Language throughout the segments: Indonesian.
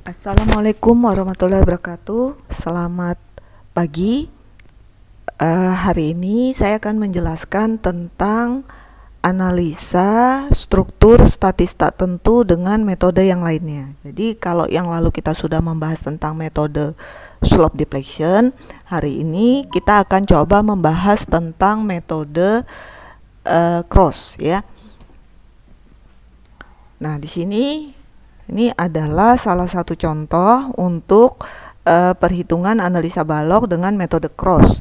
Assalamualaikum warahmatullahi wabarakatuh. Selamat pagi. Hari ini saya akan menjelaskan tentang analisa struktur statis tak tentu dengan metode yang lainnya. Jadi kalau yang lalu kita sudah membahas tentang metode slope deflection, hari ini kita akan coba membahas tentang metode cross ya. Nah, di sini ini adalah salah satu contoh untuk perhitungan analisa balok dengan metode cross.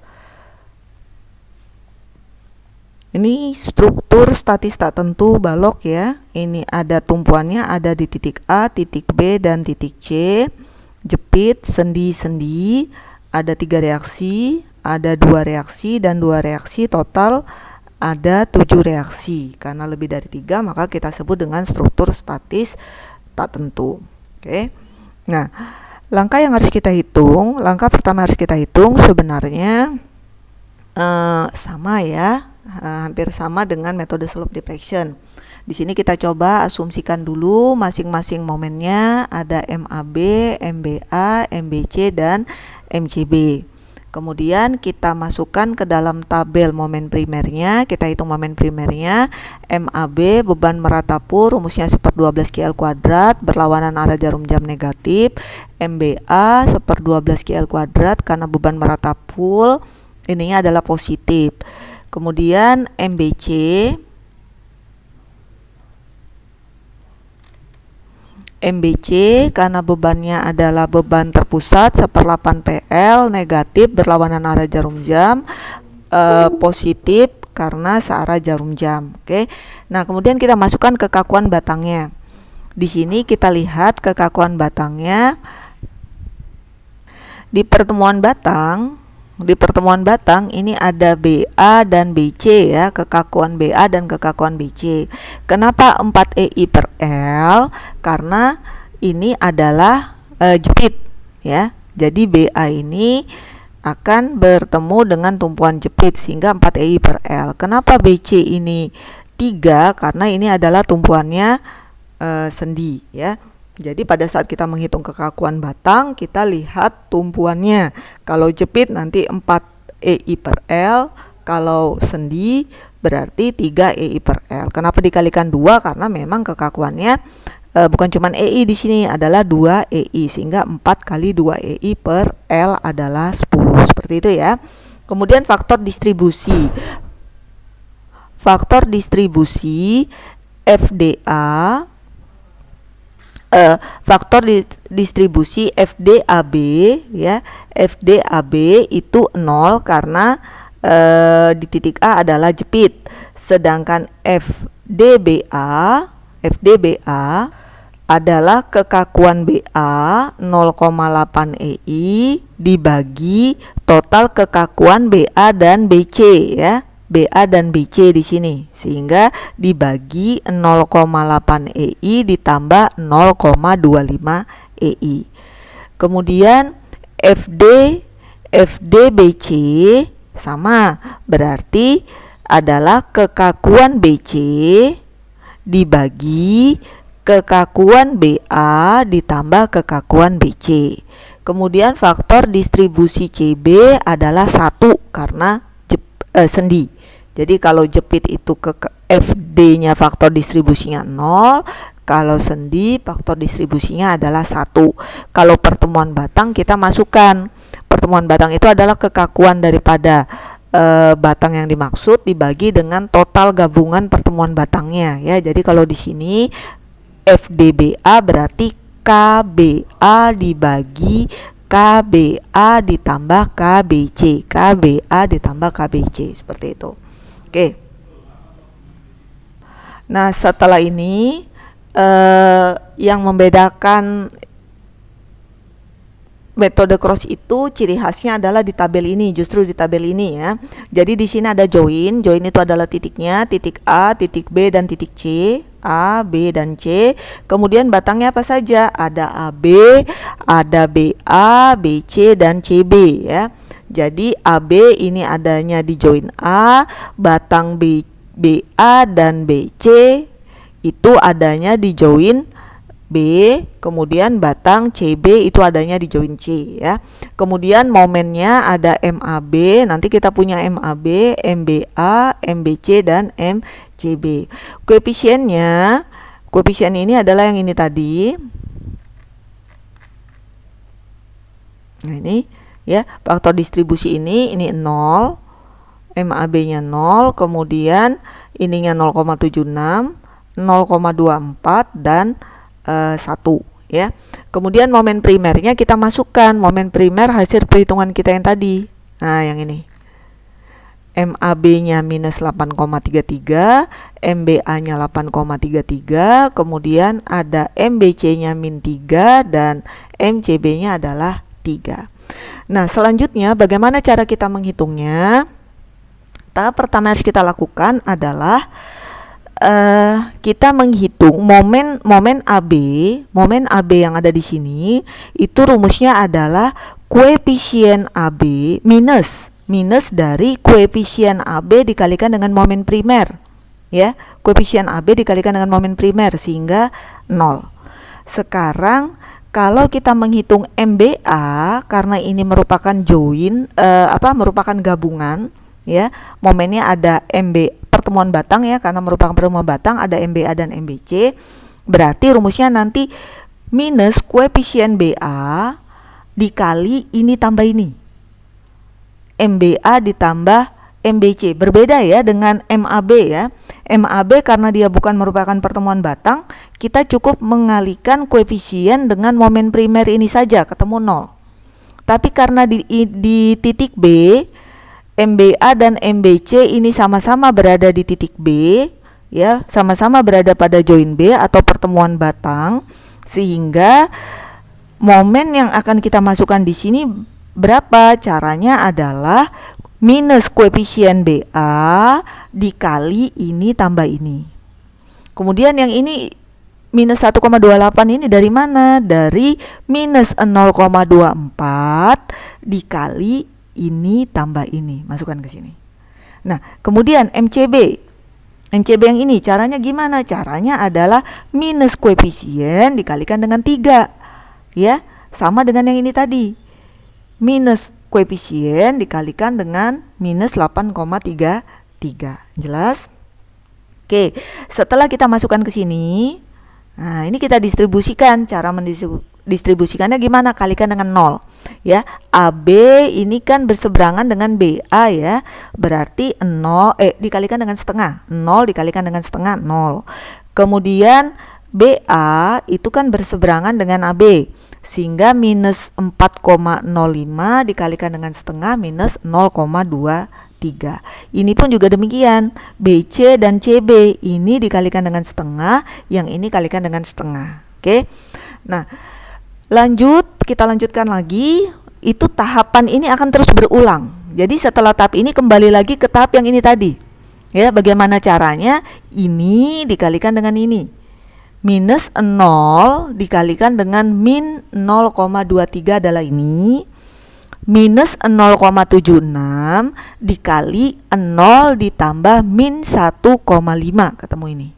Ini struktur statis tak tentu balok ya. Ini ada tumpuannya, ada di titik A, titik B, dan titik C. Jepit, sendi-sendi, ada 3 reaksi, ada 2 reaksi, dan 2 reaksi, total ada 7 reaksi. Karena lebih dari 3, maka kita sebut dengan struktur statis tak tentu. Oke. Nah, langkah yang harus kita hitung, langkah pertama harus kita hitung sebenarnya sama ya, hampir sama dengan metode slope deflection. Di sini kita coba asumsikan dulu masing-masing momennya ada MAB, MBA, MBC, dan MCB. Kemudian kita masukkan ke dalam tabel momen primernya, kita hitung momen primernya. MAB beban meratapur, rumusnya 1/12 KL kuadrat, berlawanan arah jarum jam negatif. MBA 1/12 KL kuadrat karena beban meratapur ininya adalah positif. Kemudian MBC karena bebannya adalah beban terpusat 1/8 PL, negatif berlawanan arah jarum jam, positif karena searah jarum jam. Oke. Nah, kemudian kita masukkan kekakuan batangnya. Di sini kita lihat kekakuan batangnya di pertemuan batang ini ada BA dan BC ya, kekakuan BA dan kekakuan BC. Kenapa 4 EI per L? Karena ini adalah jepit ya. Jadi BA ini akan bertemu dengan tumpuan jepit sehingga 4 EI per L. Kenapa BC ini 3? Karena ini adalah tumpuannya sendi ya. Jadi pada saat kita menghitung kekakuan batang, kita lihat tumpuannya. Kalau jepit nanti 4 EI per L, kalau sendi berarti 3 EI per L. Kenapa dikalikan 2? Karena memang kekakuannya bukan cuma EI di sini, adalah 2 EI, sehingga 4 kali 2 EI per L adalah 10. Seperti itu ya. Kemudian faktor distribusi. Faktor distribusi FDA, faktor distribusi FDAB ya, FDAB itu 0 karena di titik A adalah jepit, sedangkan FDBA adalah kekakuan BA 0,8 EI dibagi total kekakuan BA dan BC ya. BA dan BC di sini, sehingga dibagi 0,8 EI ditambah 0,25 EI. Kemudian FDBC sama, berarti adalah kekakuan BC dibagi kekakuan BA ditambah kekakuan BC. Kemudian faktor distribusi CB adalah 1 karena sendi. Jadi kalau jepit itu FD-nya faktor distribusinya 0, kalau sendi faktor distribusinya adalah 1. Kalau pertemuan batang kita masukkan. Pertemuan batang itu adalah kekakuan daripada batang yang dimaksud dibagi dengan total gabungan pertemuan batangnya ya. Jadi kalau di sini FDBA berarti KBA dibagi KBA ditambah KBC, KBA ditambah KBC, seperti itu. Oke. Nah, setelah ini yang membedakan metode cross itu ciri khasnya adalah di tabel ini, justru di tabel ini ya. Jadi di sini ada join itu adalah titiknya, titik A, titik B, dan titik C. A, B, dan C. Kemudian batangnya apa saja? Ada AB, ada BA, BC, dan CB ya. Jadi AB ini adanya di join A, batang BA dan BC itu adanya di join B, kemudian batang CB itu adanya di join C ya. Kemudian momennya ada MAB, nanti kita punya MAB, MBA, MBC dan MCB. Koefisien ini adalah yang ini tadi. Nah, ini ya, faktor distribusi ini 0, MAB-nya 0, kemudian ininya 0,76, 0,24 dan 1 ya. Kemudian momen primernya kita masukkan, momen primer hasil perhitungan kita yang tadi. Nah, yang ini. MAB-nya minus 8,33, MBA-nya 8,33, kemudian ada MBC-nya min 3 dan MCB-nya adalah 3. Nah, selanjutnya bagaimana cara kita menghitungnya? Tahap pertama yang harus kita lakukan adalah kita menghitung momen AB yang ada di sini. Itu rumusnya adalah koefisien AB minus dari koefisien AB dikalikan dengan momen primer ya. Koefisien AB dikalikan dengan momen primer sehingga 0. Sekarang kalau kita menghitung MBA, karena ini merupakan merupakan gabungan ya, momennya ada MB pertemuan batang ya, karena merupakan pertemuan batang ada MBA dan MBC, berarti rumusnya nanti minus koefisien BA dikali ini tambah ini, MBA ditambah MBC. Berbeda ya dengan MAB ya. MAB karena dia bukan merupakan pertemuan batang, kita cukup mengalihkan koefisien dengan momen primer ini saja, ketemu 0. Tapi karena di titik B, MBA dan MBC ini sama-sama berada di titik B ya, sama-sama berada pada join B atau pertemuan batang, sehingga momen yang akan kita masukkan di sini berapa? Caranya adalah minus koefisien BA dikali ini tambah ini. Kemudian yang ini minus 1,28 ini dari mana? Dari minus 0,24 dikali ini tambah ini, masukkan ke sini. Nah, kemudian MCB yang ini caranya gimana? Caranya adalah minus koefisien dikalikan dengan 3 ya, sama dengan yang ini tadi, minus koefisien dikalikan dengan minus 8,33. Jelas? Oke, setelah kita masukkan ke sini, nah ini kita distribusikan. Cara mendistribusikannya gimana? Kalikan dengan 0 ya. AB ini kan berseberangan dengan BA ya, berarti 0 dikalikan dengan setengah, 0 dikalikan dengan setengah 0. Kemudian BA itu kan berseberangan dengan AB, sehingga minus 4,05 dikalikan dengan setengah minus 0,23. Ini pun juga demikian, BC dan CB ini dikalikan dengan setengah, yang ini kalikan dengan setengah. Oke. Nah, kita lanjutkan lagi. Itu tahapan ini akan terus berulang. Jadi setelah tahap ini kembali lagi ke tahap yang ini tadi. Ya, bagaimana caranya? Ini dikalikan dengan ini. Minus 0 dikalikan dengan min 0,23 adalah ini. Minus 0,76 dikali 0 ditambah min 1,5, ketemu ini.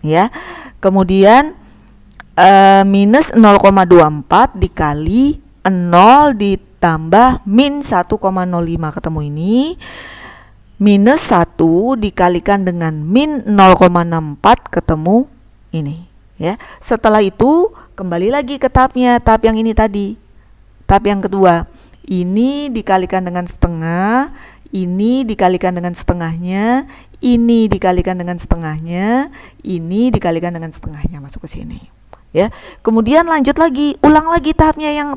Ya. Kemudian minus 0,24 dikali 0 ditambah min 1,05, ketemu ini. Minus 1 dikalikan dengan min 0,64, ketemu ini ya. Setelah itu kembali lagi ke tahap yang ini tadi, tahap yang kedua. Ini dikalikan dengan setengah, ini dikalikan dengan setengahnya, ini dikalikan dengan setengahnya, ini dikalikan dengan setengahnya, masuk ke sini ya. Kemudian lanjut lagi, ulang lagi tahap yang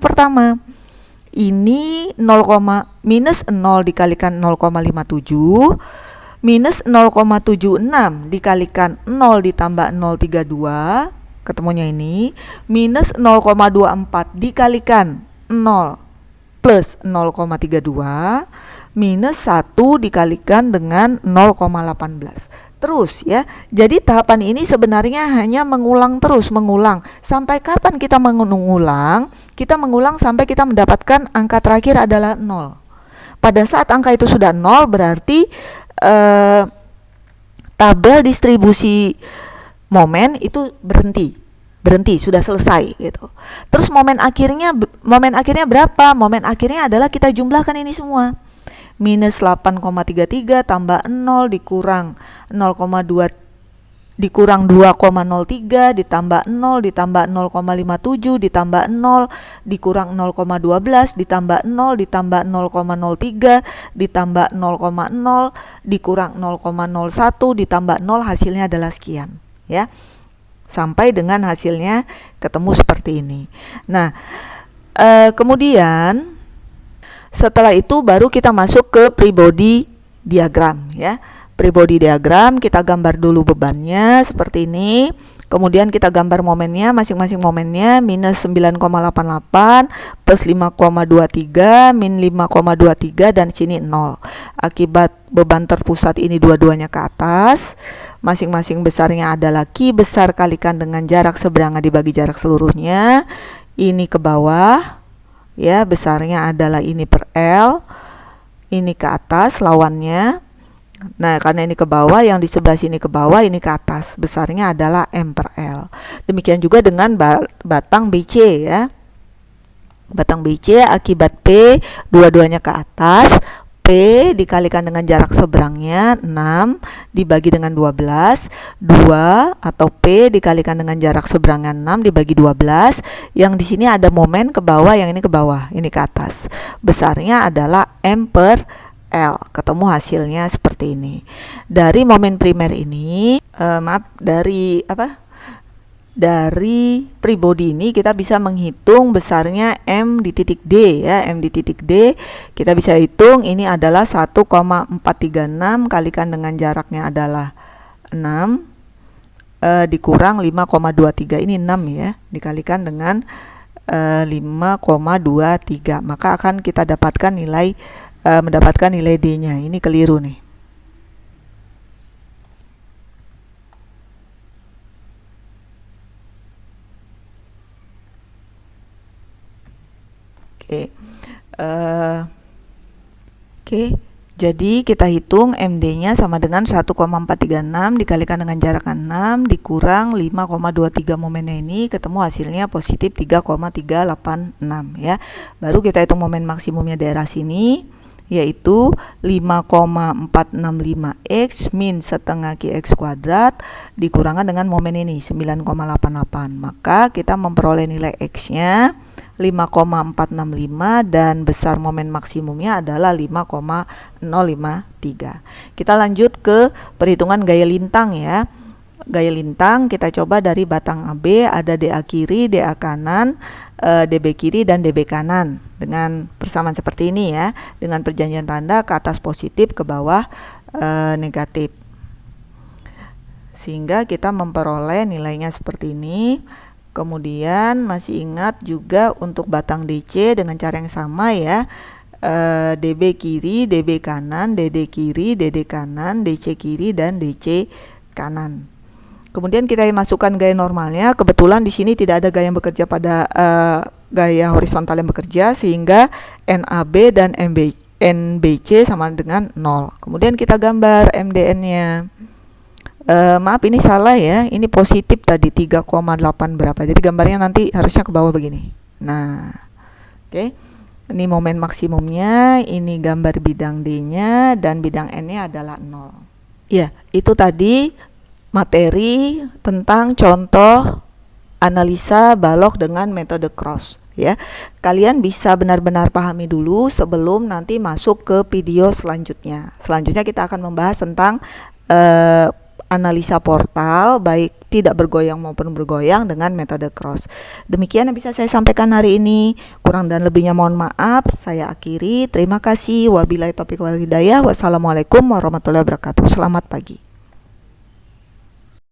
pertama. Ini minus 0 dikalikan 0,57, minus 0,76 dikalikan 0 ditambah 0,32, ketemunya ini. Minus 0,24 dikalikan 0 plus 0,32, minus 1 dikalikan dengan 0,18. Terus ya, jadi tahapan ini sebenarnya hanya mengulang sampai kapan kita mengulang? Kita mengulang sampai kita mendapatkan angka terakhir adalah 0. Pada saat angka itu sudah 0, berarti tabel distribusi momen itu berhenti sudah selesai gitu. Terus momen akhirnya berapa? Momen akhirnya adalah kita jumlahkan ini semua. Minus 8,33 tambah 0 dikurang 0,2 dikurang 2,03 ditambah 0 ditambah 0,57 ditambah 0 dikurang 0,12 ditambah 0 ditambah 0,03 ditambah 0,0 dikurang 0,01 ditambah 0, hasilnya adalah sekian ya. Sampai dengan hasilnya ketemu seperti ini. Nah, kemudian setelah itu baru kita masuk ke free body diagram ya. Free body diagram kita gambar dulu bebannya seperti ini. Kemudian kita gambar momennya, masing-masing momennya minus 9,88 plus 5,23 min 5,23 dan sini 0. Akibat beban terpusat ini dua-duanya ke atas. Masing-masing besarnya adalah Q besar kalikan dengan jarak seberangnya dibagi jarak seluruhnya. Ini ke bawah ya, besarnya adalah ini per L. Ini ke atas lawannya. Nah, karena ini ke bawah, yang di sebelah sini ke bawah, ini ke atas. Besarnya adalah M per L. Demikian juga dengan batang BC ya. Batang BC akibat P dua-duanya ke atas. P dikalikan dengan jarak seberangnya 6 dibagi dengan 12. 2 atau P dikalikan dengan jarak seberangnya 6 dibagi 12. Yang di sini ada momen ke bawah, yang ini ke bawah, ini ke atas. Besarnya adalah M per L. Ketemu hasilnya seperti ini. Dari momen primer ini, dari free body ini kita bisa menghitung besarnya M di titik D ya. M di titik D kita bisa hitung ini adalah 1,436 kalikan dengan jaraknya adalah 6 dikurang 5,23, ini 6 ya, dikalikan dengan 5,23, maka akan kita dapatkan mendapatkan nilai D-nya. Ini keliru nih. Oke. Jadi kita hitung MD-nya sama dengan 1,436 dikalikan dengan jarak 6 dikurang 5,23 momennya, ini ketemu hasilnya positif 3,386 ya. Baru kita hitung momen maksimumnya daerah sini, yaitu 5,465 X min setengah QX kuadrat dikurangkan dengan momen ini 9,88. Maka kita memperoleh nilai X-nya 5,465 dan besar momen maksimumnya adalah 5,053. Kita lanjut ke perhitungan gaya lintang ya. Gaya lintang kita coba dari batang AB, ada DA kiri, DA kanan, DB kiri dan DB kanan dengan persamaan seperti ini ya, dengan perjanjian tanda ke atas positif, ke bawah negatif, sehingga kita memperoleh nilainya seperti ini. Kemudian masih ingat juga untuk batang DC dengan cara yang sama ya, DB kiri, DB kanan, DD kiri, DD kanan, DC kiri dan DC kanan. Kemudian kita masukkan gaya normalnya. Kebetulan di sini tidak ada gaya yang bekerja pada gaya horizontal yang bekerja, sehingga NAB dan NBC sama dengan 0. Kemudian kita gambar MDN-nya. Maaf ini salah ya, ini positif tadi 3,8 berapa, jadi gambarnya nanti harusnya ke bawah begini. Nah, oke. Ini momen maksimumnya, ini gambar bidang D-nya dan bidang N-nya adalah 0. Ya, itu tadi materi tentang contoh analisa balok dengan metode cross ya. Kalian bisa benar-benar pahami dulu sebelum nanti masuk ke video selanjutnya. Selanjutnya kita akan membahas tentang analisa portal baik tidak bergoyang maupun bergoyang dengan metode cross. Demikian yang bisa saya sampaikan hari ini. Kurang dan lebihnya mohon maaf. Saya akhiri. Terima kasih. Wabillahi taufiq wal hidayah. Wassalamualaikum warahmatullahi wabarakatuh. Selamat pagi.